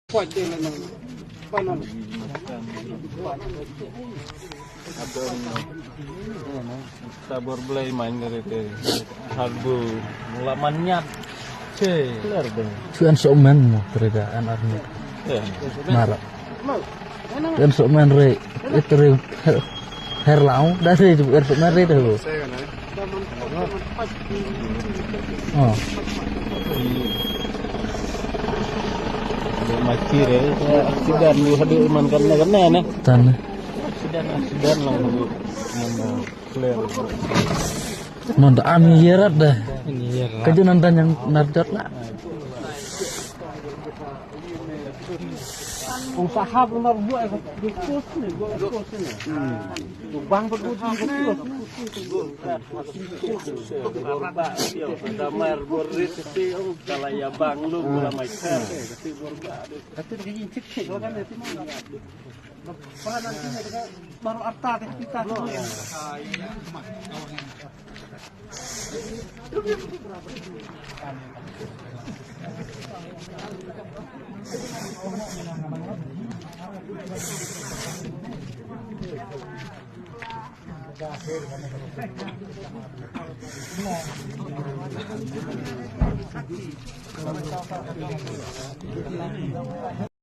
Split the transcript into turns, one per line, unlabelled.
Pode ter, não. Banana.
Tabur belai main dari itu. Harbu mula manyat. Clear dong.
Cuan somen mo peredaan army.
Ya.
Marap. Cuan somen re itu re herlau dari cuan somen re dulu. Oh.
Macir ya, aksidan lu hadir iman karena nih.
Tanah.
Aksidan lang lu. Clear.
Monta ami yerat dah. Kerja nonton yang narjot lah.
Usaha benar buat kos ni, kos ni. Bang berguji
Damar borit si kalau ya bang lu mula macer.
Tapi dia cek kan itu mana. Pada nanti baru arta kita tu.